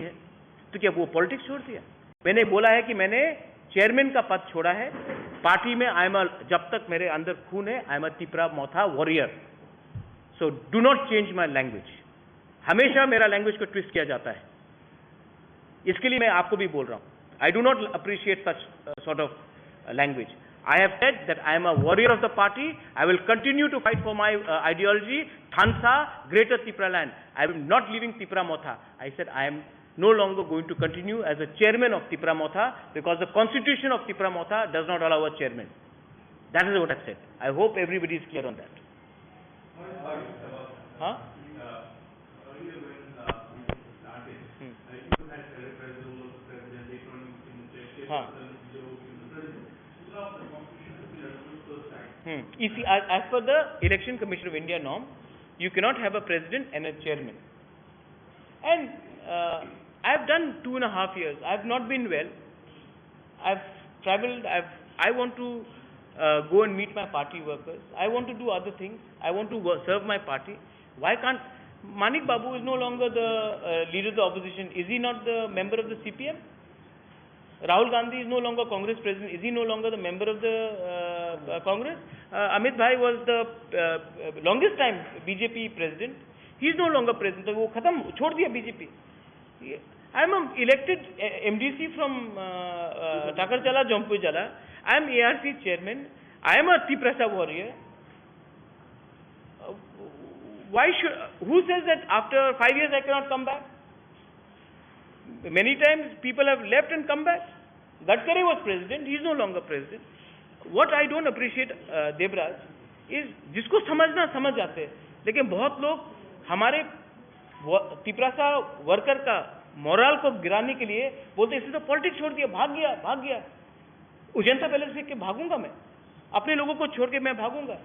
है, तो क्या वो पॉलिटिक्स छोड़ दिया? मैंने बोला है कि मैंने चेयरमैन का पद छोड़ा है पार्टी में। जब तक मेरे अंदर खून है, I am a Tipra Motha warrior. So do not change my language. हमेशा मेरा लैंग्वेज को ट्विस्ट किया जाता है, इसके लिए मैं आपको भी बोल रहा हूं, I do not appreciate such sort of language. I have said that I am a warrior of the party. I will continue to fight for my ideology, Thansa, Greater Tipra land. I am not leaving Tipra Motha. I said I am no longer going to continue as a chairman of Tipra Motha because the constitution of Tipra Motha does not allow a chairman. That is what I said. I hope everybody is clear on that. Huh? Earlier when we started, I think you had president, Huh. You see, as per the Election Commission of India norm, you cannot have a president and a chairman. And I have done 2.5 years. I have not been well. I have travelled. I want to go and meet my party workers. I want to do other things. I want to serve my party. Why can't Manik Babu is no longer the leader of the opposition? Is he not the member of the CPM? Rahul Gandhi is no longer Congress president. Is he no longer the member of the Congress? Amit Bhai was the longest time BJP president. He is no longer president. वो खत्म छोड़ दिया BJP. I am an elected MDC from Takarchala, Jampujala. I am ARC chairman. I am a Tiprasa warrior. Who says that after 5 years I cannot come back? Many times people have left and come back. Gadkari was president, he is no longer president. What I don't appreciate, Debraj, is जिसको समझना समझ जाते हैं, लेकिन बहुत लोग हमारे Tiprasa worker का मोरल को गिराने के लिए बोलते इसने तो पॉलिटिक्स छोड़ दिया, भाग गया। जनता पैलेस से के भागूंगा मैं, अपने लोगों को छोड़ के मैं भागूंगा।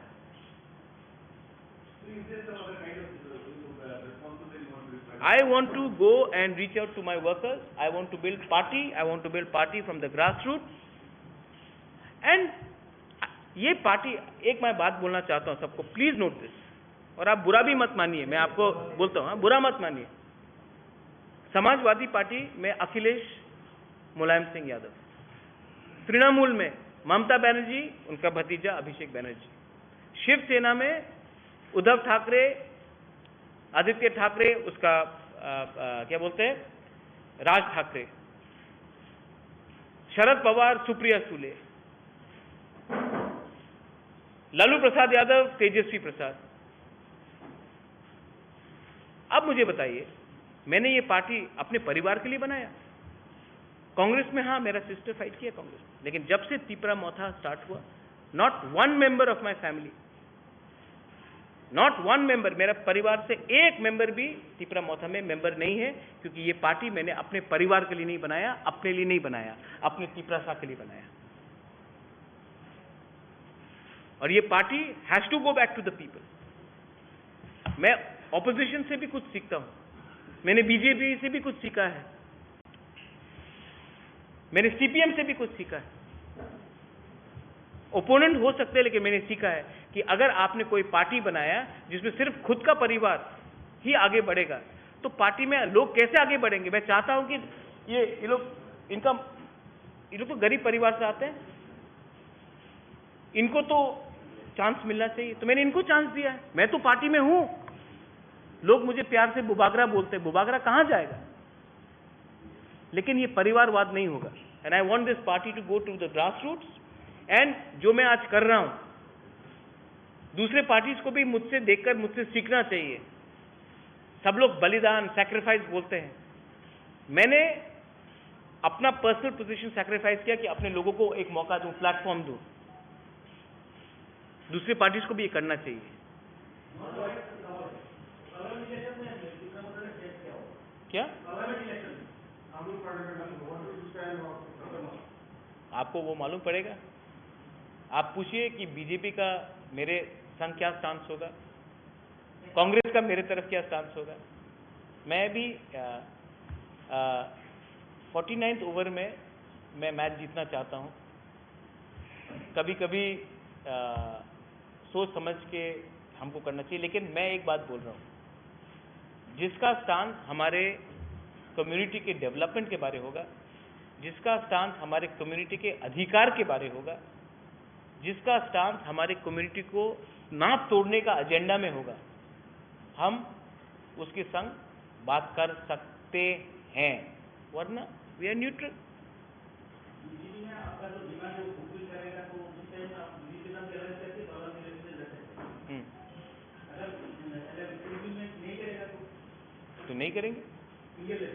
I want to go and reach out to my workers. I want to build party. I want to build party from the grassroots. And ये पार्टी, एक मैं बात बोलना चाहता हूँ सबको, प्लीज नोट दिस, और आप बुरा भी मत मानिए, मैं आपको बोलता हूँ, बुरा मत मानिए। समाजवादी पार्टी में अखिलेश मुलायम सिंह यादव, तृणमूल में ममता बनर्जी, उनका भतीजा अभिषेक बनर्जी, शिवसेना में उद्धव ठाकरे, आदित्य ठाकरे, उसका क्या बोलते हैं, राज ठाकरे, शरद पवार, सुप्रिया सुले, लालू प्रसाद यादव, तेजस्वी प्रसाद। अब मुझे बताइए, मैंने ये पार्टी अपने परिवार के लिए बनाया? कांग्रेस में हाँ, मेरा सिस्टर फाइट किया कांग्रेस, लेकिन जब से तिपरा मोथा स्टार्ट हुआ, not one member of my family, not one member, मेरा परिवार से एक मेंबर भी तिपरा मोथा में मेंबर नहीं है, क्योंकि ये पार्टी मैंने अपने परिवार के लिए नहीं बनाया, अपने लिए नहीं बनाया, अपने तिपरासा के लिए बनाया। और ये party has to go back to the people. मैं ऑपोजिशन से भी कुछ सीखता हूं, मैंने बीजेपी से भी कुछ सीखा है, मैंने सीपीएम से भी कुछ सीखा है। ओपोनेंट हो सकते हैं, लेकिन मैंने सीखा है कि अगर आपने कोई पार्टी बनाया जिसमें सिर्फ खुद का परिवार ही आगे बढ़ेगा, तो पार्टी में लोग कैसे आगे बढ़ेंगे? मैं चाहता हूं कि ये लोग तो गरीब परिवार से आते हैं, इनको तो चांस मिलना चाहिए, तो मैंने इनको चांस दिया है। मैं तो पार्टी में हूं, लोग मुझे प्यार से बुबागरा बोलते हैं, बुबागरा कहां जाएगा? लेकिन ये परिवारवाद नहीं होगा। And I want this party to go to the grass roots. And जो मैं आज कर रहा हूं, दूसरे पार्टीज को भी मुझसे देखकर मुझसे सीखना चाहिए। सब लोग बलिदान, सैक्रिफाइस बोलते हैं, मैंने अपना पर्सनल पोजीशन सैक्रिफाइस किया कि अपने लोगों को एक मौका दूं, प्लेटफॉर्म दूं। दूसरी पार्टीज को भी ये करना चाहिए। क्या आपको वो मालूम पड़ेगा? आप पूछिए कि बीजेपी का मेरे संग क्या स्टांस होगा, कांग्रेस का मेरे तरफ क्या स्टांस होगा। मैं भी 49th ओवर में मैं मैच जीतना चाहता हूं। कभी कभी सोच समझ के हमको करना चाहिए, लेकिन मैं एक बात बोल रहा हूं, जिसका स्टांस हमारे कम्युनिटी के डेवलपमेंट के बारे होगा, जिसका स्टांस हमारे कम्युनिटी के अधिकार के बारे होगा, जिसका स्टांस हमारे कम्युनिटी को नाप तोड़ने का एजेंडा में होगा, हम उसके संग बात कर सकते हैं, वरना वी आर न्यूट्रल। बीजेपी में आपका जो डिमांड है वो फुलफिल करेगा तो उस टाइम आप बीजेपी का अलग करके गवर्नर में इलेक्शन लड़ सकते हैं। अगर फुलफिल में नहीं करेगा तो नहीं करेंगे। क्लियर है।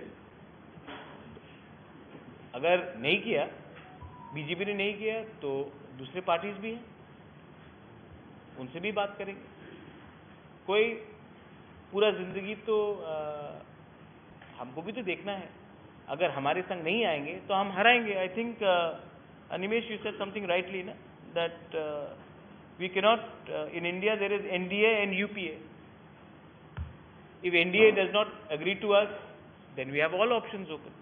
अगर नहीं किया, बीजेपी ने नहीं किया, तो दूसरे पार्टीज भी हैं, उनसे भी बात करेंगे। कोई पूरा जिंदगी तो हमको भी तो देखना है। अगर हमारे संग नहीं आएंगे तो हम हराएंगे। I think Animesh, you said something rightly ना, that we cannot in India there is NDA and UPA. If NDA does not agree to us, then we have all options open.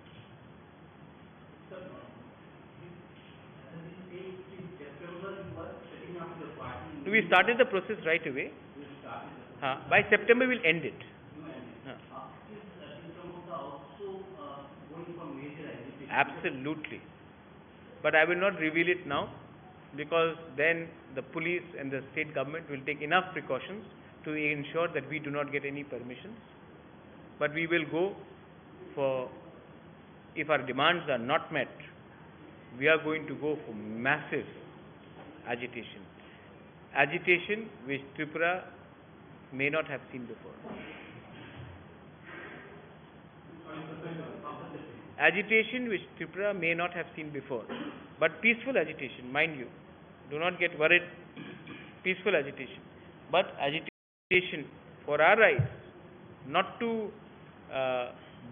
We started the process right away. By September we'll end it. Absolutely. But I will not reveal it now, because then the police and the state government will take enough precautions to ensure that we do not get any permissions. But we will go for, if our demands are not met, we are going to go for massive agitation. Agitation which Tripura may not have seen before. Agitation which Tripura may not have seen before. But peaceful agitation, mind you. Do not get worried. Peaceful agitation. But agitation for our rights, not to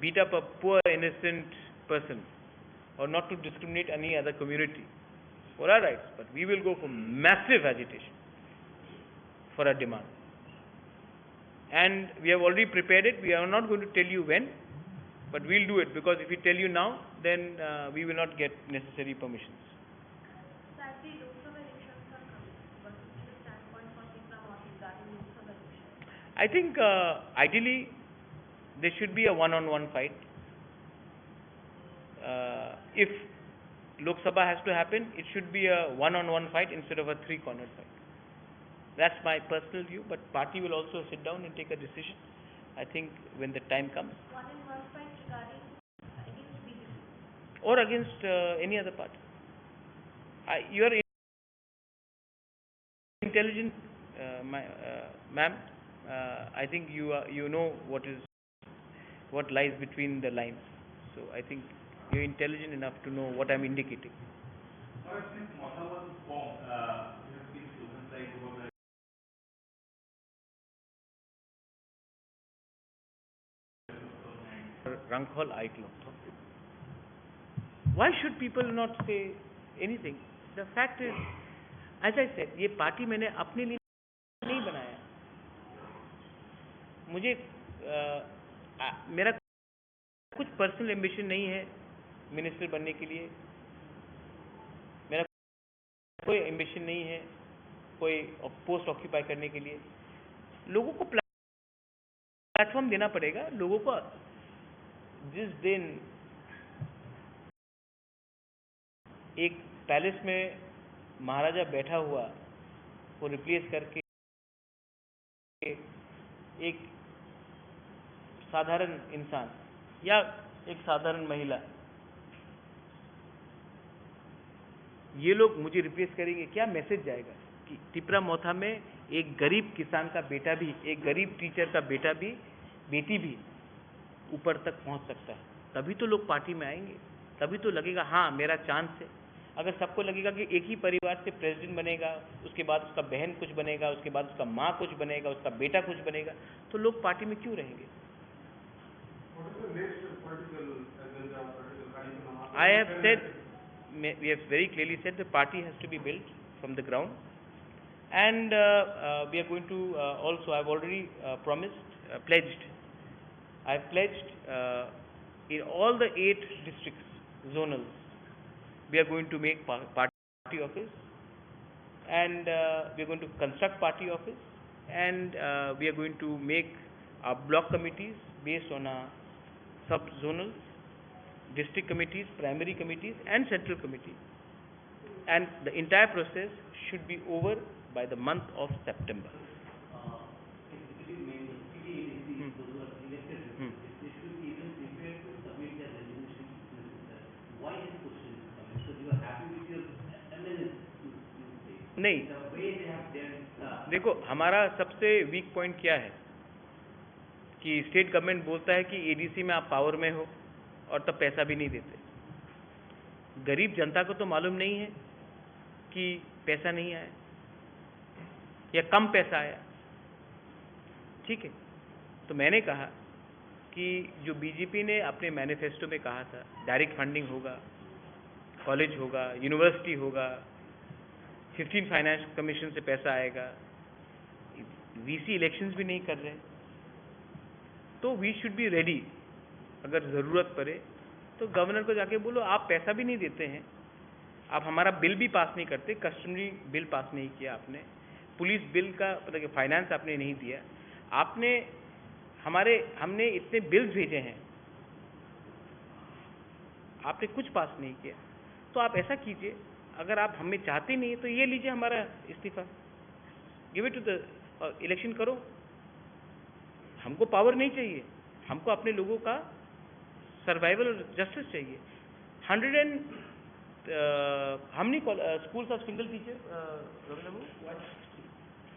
beat up a poor innocent person or not to discriminate any other community, for our rights. But we will go for massive agitation for our demand. And we have already prepared it. We are not going to tell you when, but we'll do it, because if we tell you now, then we will not get necessary permissions. Sadly, Lok Sabha elections are coming. What is the standpoint for Tripura regarding Lok Sabha elections? I think ideally there should be a one-on-one fight. If Lok Sabha has to happen, it should be a one-on-one fight instead of a three-cornered fight. That's my personal view, but party will also sit down and take a decision, I think, when the time comes. One-on-one fight regarding against BJP? Or against any other party. You are intelligent, ma'am. I think you know what lies between the lines. So I think you're intelligent enough to know what I'm indicating. Since Motha was formed, you have been chosen like over Rankhol Aiklo. Why should people not say anything? The fact is, as I said, ये party मैंने अपने लिए नहीं बनाया। मुझे मेरा कुछ personal ambition नहीं है मिनिस्टर बनने के लिए। मेरा कोई एम्बिशन नहीं है कोई पोस्ट ऑक्यूपाई करने के लिए। लोगों को प्लेटफॉर्म देना पड़ेगा। लोगों को जिस दिन एक पैलेस में महाराजा बैठा हुआ को रिप्लेस करके एक साधारण इंसान या एक साधारण महिला, ये लोग मुझे रिप्लेस करेंगे, क्या मैसेज जाएगा कि टिपरा मोथा में एक गरीब किसान का बेटा भी, एक गरीब टीचर का बेटा भी, बेटी भी ऊपर तक पहुंच सकता है। तभी तो लोग पार्टी में आएंगे, तभी तो लगेगा हाँ मेरा चांस है। अगर सबको लगेगा कि एक ही परिवार से प्रेसिडेंट बनेगा, उसके बाद उसका बहन कुछ बनेगा, उसके बाद उसका माँ कुछ बनेगा, उसका बेटा कुछ बनेगा, तो लोग पार्टी में क्यों रहेंगे? I have said, we have very clearly said the party has to be built from the ground, and we are going to also, I have already pledged, I have pledged in all the 8 districts, zonals, we are going to make party office, and we are going to construct party office, and we are going to make our block committees based on a sub-zonal, district committees, primary committees and central committee, and the entire process should be over by the month of September. Executive members, CDADC, those who are elected, they should be even prepared to submit their resignation to the minister. Why this question is coming? Because you are happy with your eminence, you say. नहीं, The way they have dealt, देखो हमारा सबसे weak point क्या है कि state government बोलता है कि एडीसी में आप पावर में हो और तब पैसा भी नहीं देते। गरीब जनता को तो मालूम नहीं है कि पैसा नहीं आया या कम पैसा आया, ठीक है। तो मैंने कहा कि जो बीजेपी ने अपने मैनिफेस्टो में कहा था डायरेक्ट फंडिंग होगा, कॉलेज होगा, यूनिवर्सिटी होगा, 15 फाइनेंस कमीशन से पैसा आएगा, वीसी इलेक्शंस भी नहीं कर रहे, तो वी शुड बी रेडी। अगर ज़रूरत पड़े तो गवर्नर को जाके बोलो आप पैसा भी नहीं देते हैं, आप हमारा बिल भी पास नहीं करते, कस्टमरी बिल पास नहीं किया आपने, पुलिस बिल का मतलब कि फाइनेंस आपने नहीं दिया, आपने हमने इतने बिल्स भेजे हैं, आपने कुछ पास नहीं किया। तो आप ऐसा कीजिए, अगर आप हमें चाहते नहीं तो ये लीजिए हमारा इस्तीफा, give it to the election करो। हमको पावर नहीं चाहिए, हमको अपने लोगों का सर्वाइवल और जस्टिस चाहिए। 100 schools of single teacher,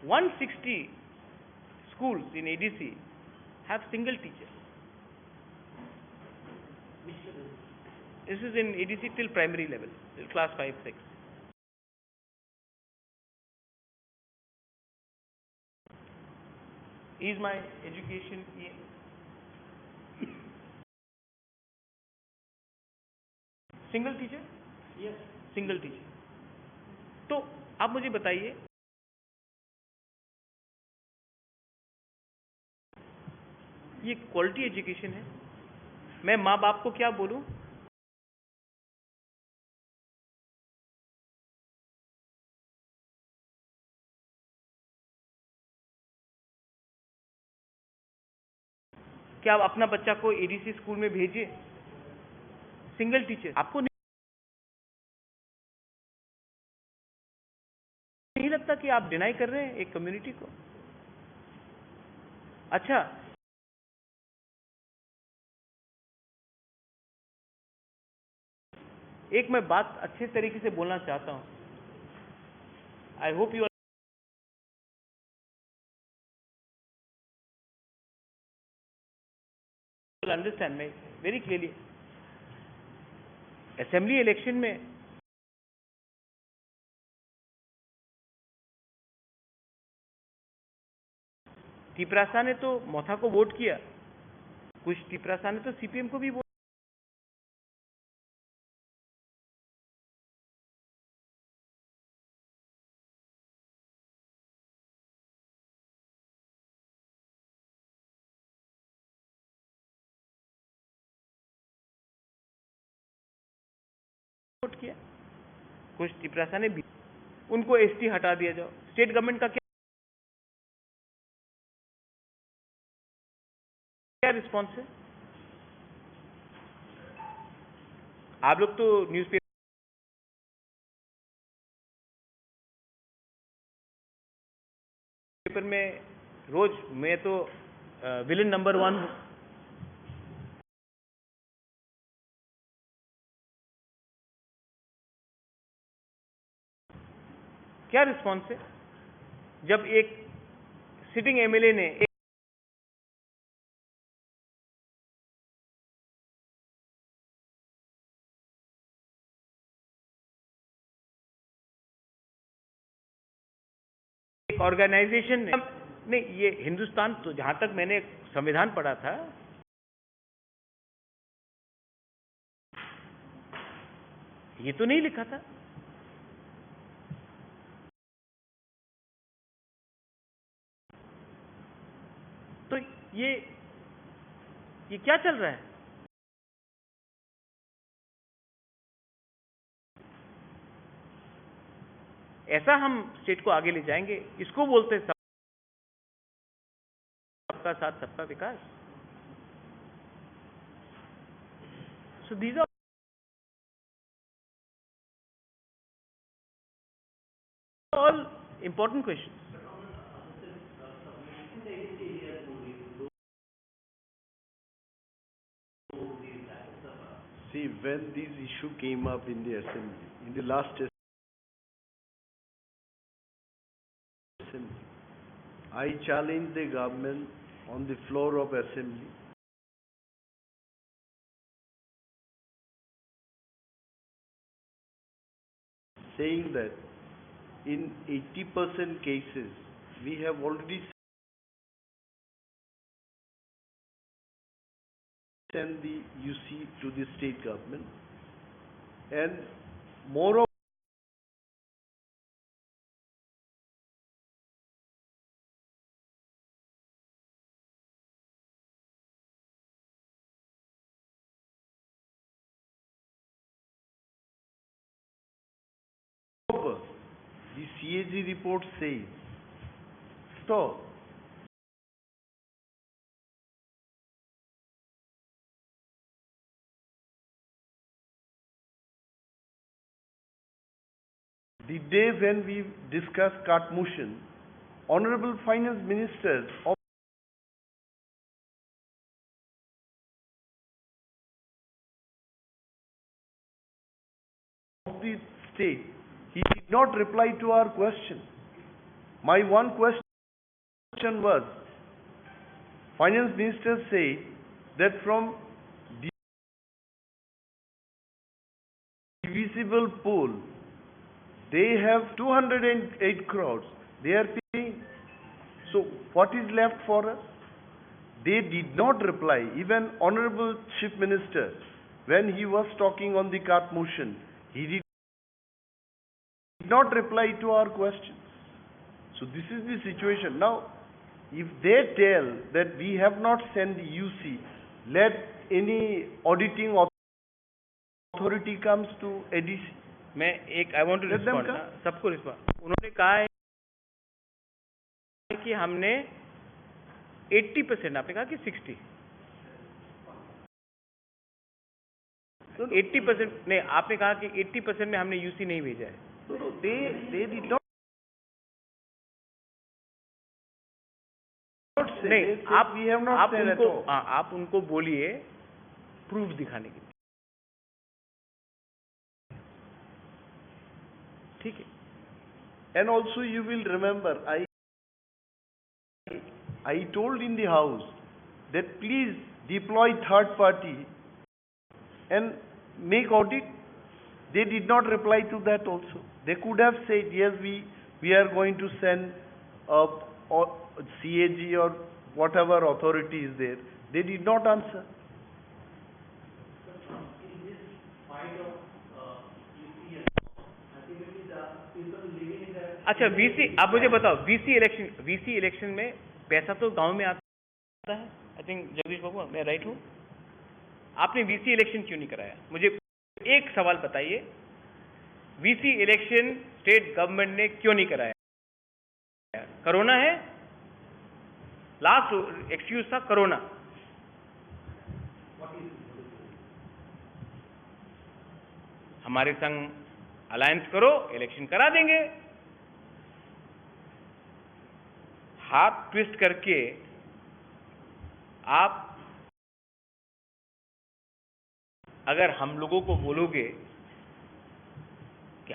160 schools in ADC have single teacher. This is in ADC till primary level, till class 5, 6. Is my education single teacher? yes, single teacher. तो आप मुझे बताइए, ये क्वालिटी एजुकेशन है? मैं माँ बाप को क्या बोलूं? क्या आप अपना बच्चा को एडीसी स्कूल में भेजिए? Single teacher. आपको नहीं लगता कि आप डिनाई कर रहे हैं एक कम्युनिटी को? अच्छा, एक मैं बात अच्छे तरीके से बोलना चाहता हूं। I hope you understand me very clearly. Assembly election में टिपरासा ने तो मोथा को वोट किया, कुछ टिपरासा ने तो सीपीएम को भी वोट। किया कुछ टिपरासा ने भी, उनको एसटी हटा दिया जाओ। स्टेट गवर्नमेंट का क्या रिस्पॉन्स है? आप लोग तो न्यूज़पेपर में रोज, मैं तो विलन नंबर 1 हूं। क्या रिस्पॉन्स है जब एक सिटिंग एमएलए ने एक ऑर्गेनाइजेशन ने, नहीं ये हिंदुस्तान, तो जहां तक मैंने संविधान पढ़ा था, ये तो नहीं लिखा था। तो ये क्या चल रहा है? ऐसा हम स्टेट को आगे ले जाएंगे? इसको बोलते हैं सबका साथ सबका विकास। So these are all important questions. See, when this issue came up in the assembly, in the last assembly, I challenged the government on the floor of assembly. Saying that in 80% cases, we have already sent the UC to the state government, and moreover, the CAG report says, so the day when we discussed cart motion, Honorable Finance Minister of the state, he did not reply to our question. My one question was, Finance Minister said that from divisible pool, they have 208 crores. They are paying. So what is left for us? They did not reply. Even Honorable Chief Minister, when he was talking on the cart motion, he did not reply to our questions. So this is the situation. Now, if they tell that we have not sent the UC, let any auditing authority comes to ADC. I want to Let them respond. come. सबको respond. उन्होंने कहा है कि हमने 80%, आपने कहा कि 60. 80% नहीं, आपने कहा कि 80% में हमने यूसी नहीं भेजा है. No, they did not say. नहीं, They said we have not sent at all. आप उनको बोलिए प्रूफ दिखाने के लिए. ठीक है. And also you will remember, I told in the house that please deploy third party and make audit. They did not reply to that also. They could have said, yes, we are going to send CAG or whatever authority is there. They did not answer. In this fight of UC and ultimately the people living in the अच्छा VC, आप मुझे बताओ, VC election में पैसा तो गांव में आता है. आई थिंक जगदीश बाबू, मैं राइट हूँ? आपने वीसी इलेक्शन क्यों नहीं कराया? मुझे एक सवाल बताइए, वीसी इलेक्शन स्टेट गवर्नमेंट ने क्यों नहीं कराया? कोरोना है, लास्ट एक्सक्यूज था कोरोना. हमारे संग अलायंस करो, इलेक्शन करा देंगे. हाथ ट्विस्ट करके आप अगर हम लोगों को बोलोगे कि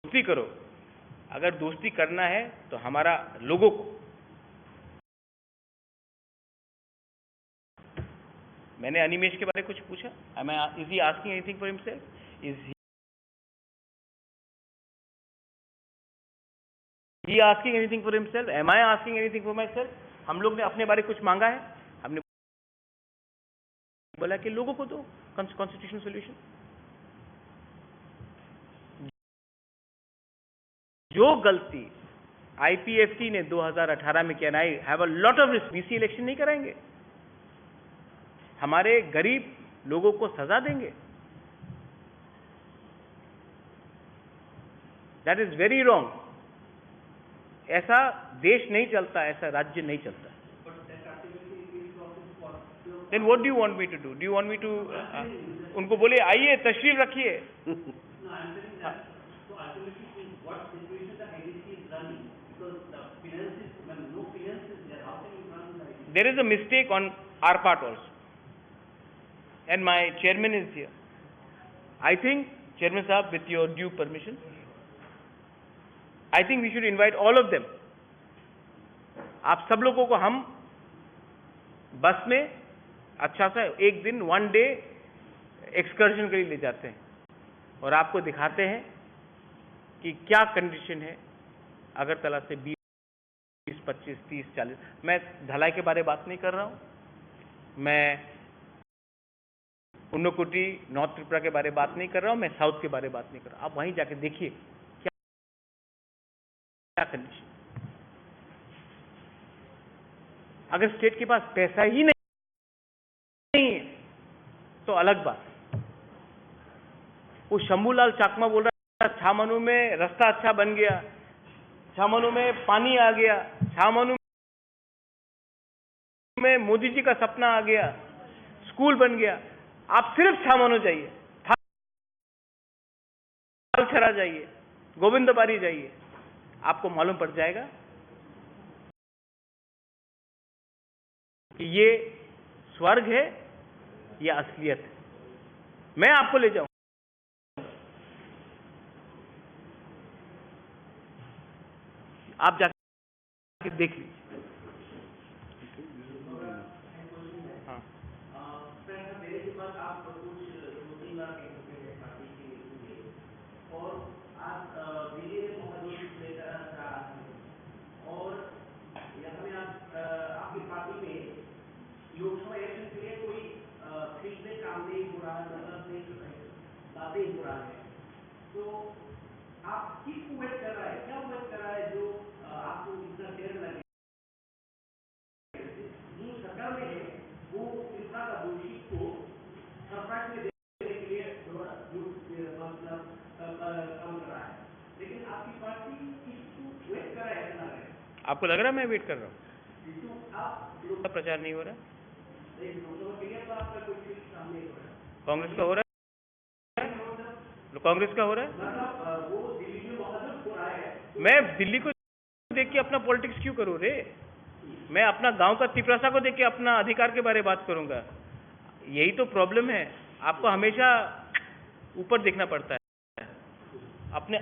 दोस्ती करो, अगर दोस्ती करना है तो हमारा लोगों को, मैंने अनिमेश के बारे में कुछ पूछा? Is he asking anything for himself? Is he asking anything for himself? Am I asking anything for myself? हम लोग ने अपने बारे कुछ मांगा है? हमने बोला कि लोगों को दो कॉन्स्टिट्यूशनल सोल्यूशन. जो गलती आईपीएफटी ने 2018 में किया, I have a lot of risk, VC election नहीं कराएंगे, हमारे गरीब लोगों को सजा देंगे. That is very wrong. ऐसा देश नहीं चलता, ऐसा राज्य नहीं चलता. but that ultimately is also Then what do you want me to do? Do you want me to उनको बोले आइए तशरीफ रखिए? No, I'm saying that, so ultimately, in what situation the IDC is running, because the finances, when no finances there, how can you run the IDC? There is a mistake on our part also, and my chairman is here. I think, Chairman Sahab, with your due permission, I think we should invite all of them. आप सब लोगों को हम बस में अच्छा सा एक दिन 1 day एक्सकर्शन के लिए ले जाते हैं और आपको दिखाते हैं कि क्या कंडीशन है अगरतला से 20, 25, 30, 40। मैं ढलाई के बारे में बात नहीं कर रहा हूँ, मैं उन्नकुटी नॉर्थ त्रिपुरा के बारे में बात नहीं कर रहा हूँ, मैं साउथ के बारे में बात नहीं कर रहा हूँ। आप वहीं जाके देखिए क्या कंडीशन। अगर स्टेट के पास पैसा ही नहीं है तो अलग बात। वो शंभूलाल चाकमा बोल रहा है छामनू में रास्ता अच्छा बन गया, छामनू में पानी आ गया, छामनू में मोदी जी का सपना आ गया, स्कूल बन गया। आप सिर्फ छामनू जाइए, थालछरा जाइए, गोविंदबारी जाइए, आपको मालूम पड़ जाएगा कि ये स्वर्ग है या असलियत है। मैं आपको ले जाऊं, आप जाके देख लीजिए। मेरे के पास आप कुछ 2-3 लाख पार्टी के लिए और आज बीजेपी महाजोत लेकर आ रहा है और यहाँ में आपकी पार्टी में लोकसभा इलेक्शन के लिए कोई फील्ड में काम नहीं हो रहा है, मतलब नहीं बातें हो रहा है, तो आप किस उम्मीद कर रहा है, क्या उम्मीद कर रहा है जो आपको इतना देर लगे? जो सरकार में है वो त्रिपुरा का दोषी को सरकार में देने के लिए मतलब काम कर रहा है, लेकिन आपकी पार्टी किसको वेट कर रहा है करना है? आपको लग रहा है मैं वेट कर रहा हूँ? आप प्रचार नहीं हो रहा? लोकसभा के लिए तो आपका कोई फील्ड सामने हो रहा है, कांग्रेस का हो रहा है? कांग्रेस का हो रहा है? मतलब वो दिल्ली में महाजन हो रहा है। मैं दिल्ली को देख के अपना पॉलिटिक्स क्यों करूं रे? मैं अपना गांव का तिपरासा को देख के अपना अधिकार के बारे में बात करूंगा। यही तो प्रॉब्लम है, आपको हमेशा ऊपर देखना पड़ता है, अपने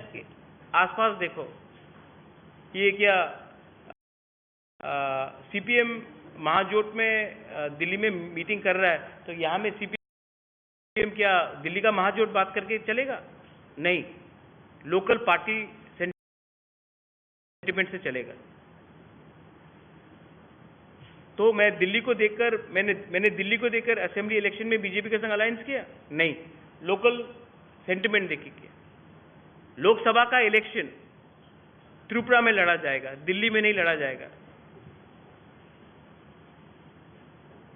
आसपास देखो। ये क्या सीपीएम महाजोट में दिल्ली में मीटिंग कर रहा है, तो यहाँ में सीपीएम क्या दिल्ली का महाजोट बात करके चलेगा? नहीं, लोकल पार्टी सेंटिमेंट से चलेगा। तो मैं दिल्ली को देखकर मैंने दिल्ली को देखकर असेंबली इलेक्शन में बीजेपी के संग अलायंस किया? नहीं, लोकल सेंटिमेंट देख के किया। लोकसभा का इलेक्शन त्रिपुरा में लड़ा जाएगा, दिल्ली में नहीं लड़ा जाएगा।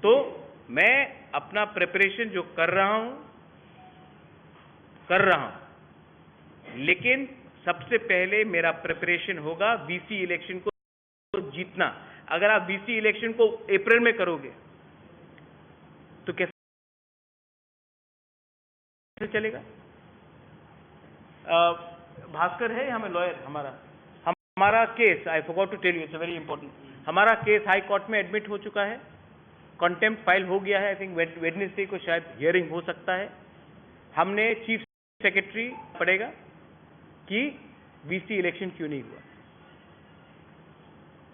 तो मैं अपना प्रिपरेशन जो कर रहा हूं, लेकिन सबसे पहले मेरा प्रिपरेशन होगा वीसी इलेक्शन को जीतना। अगर आप वीसी इलेक्शन को अप्रैल में करोगे तो कैसे चलेगा? भास्कर है हमें लॉयर, हमारा case, I forgot to tell you, it's very important, हमारा केस हाई कोर्ट में एडमिट हो चुका है, कंटेम्प्ट फाइल हो गया है। आई थिंक वेडनेसडे को शायद हियरिंग हो सकता है। हमने चीफ सेक्रेटरी पड़ेगा कि वीसी इलेक्शन क्यों नहीं हुआ।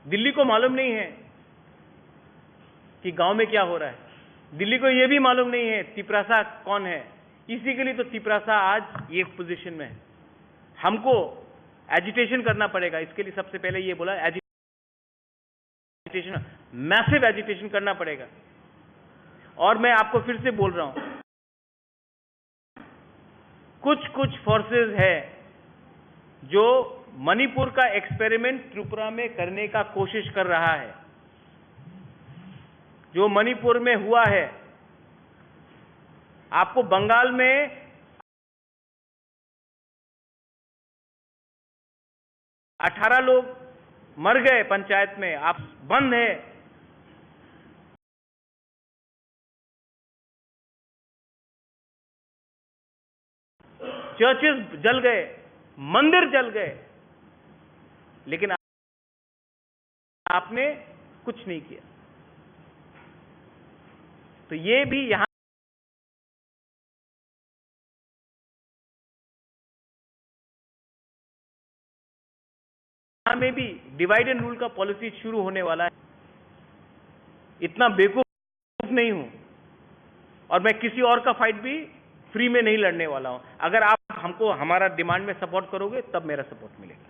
दिल्ली को मालूम नहीं है कि गांव में क्या हो रहा है, दिल्ली को यह भी मालूम नहीं है तिपरासा कौन है। इसी के लिए तो तिपरासा आज ये पोजीशन में है। हमको एजिटेशन करना पड़ेगा। इसके लिए सबसे पहले ये बोला, एजिटेशन, मैसिव एजिटेशन करना पड़ेगा। और मैं आपको फिर से बोल रहा हूं, कुछ फोर्सेस है जो मणिपुर का एक्सपेरिमेंट त्रिपुरा में करने का कोशिश कर रहा है। जो मणिपुर में हुआ है, आपको बंगाल में 18 लोग मर गए पंचायत में, आप बंद है। चर्चेस जल गए, मंदिर जल गए, लेकिन आपने कुछ नहीं किया। तो ये भी यहां में भी डिवाइड एंड रूल का पॉलिसी शुरू होने वाला है। इतना बेवकूफ नहीं हूं, और मैं किसी और का फाइट भी फ्री में नहीं लड़ने वाला हूं। अगर आप हमको हमारा डिमांड में सपोर्ट करोगे तब मेरा सपोर्ट मिलेगा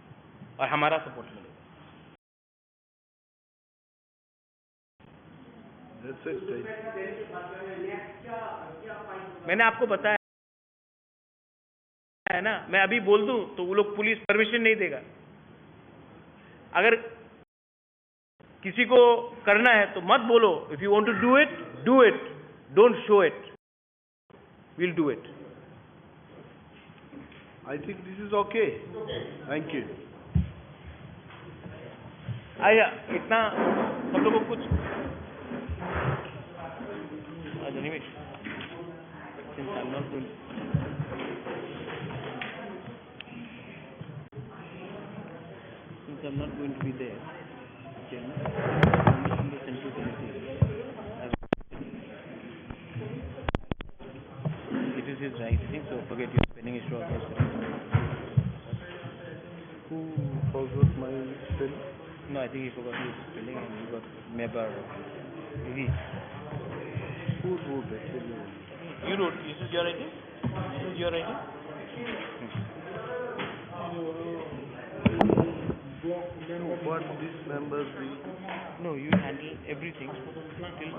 और हमारा सपोर्ट मिलेगा। That's it, right? मैंने आपको बताया है ना, मैं अभी बोल दूं तो वो लोग पुलिस परमिशन नहीं देगा। अगर किसी को करना है तो मत बोलो, if you want to do it, don't show it, we'll do it. I think this is okay. Thank you. आया इतना सब लोगों को कुछ anyway, since I'm not going, to be there, okay, from the central committee, it is his right thing, so forget your spelling issue of his Who forgot my spell? No, I think he forgot his spelling and he got Mebar. Maybe. Who wrote actually? You wrote, this is your writing? This is your writing? What these members will? No, you handle everything till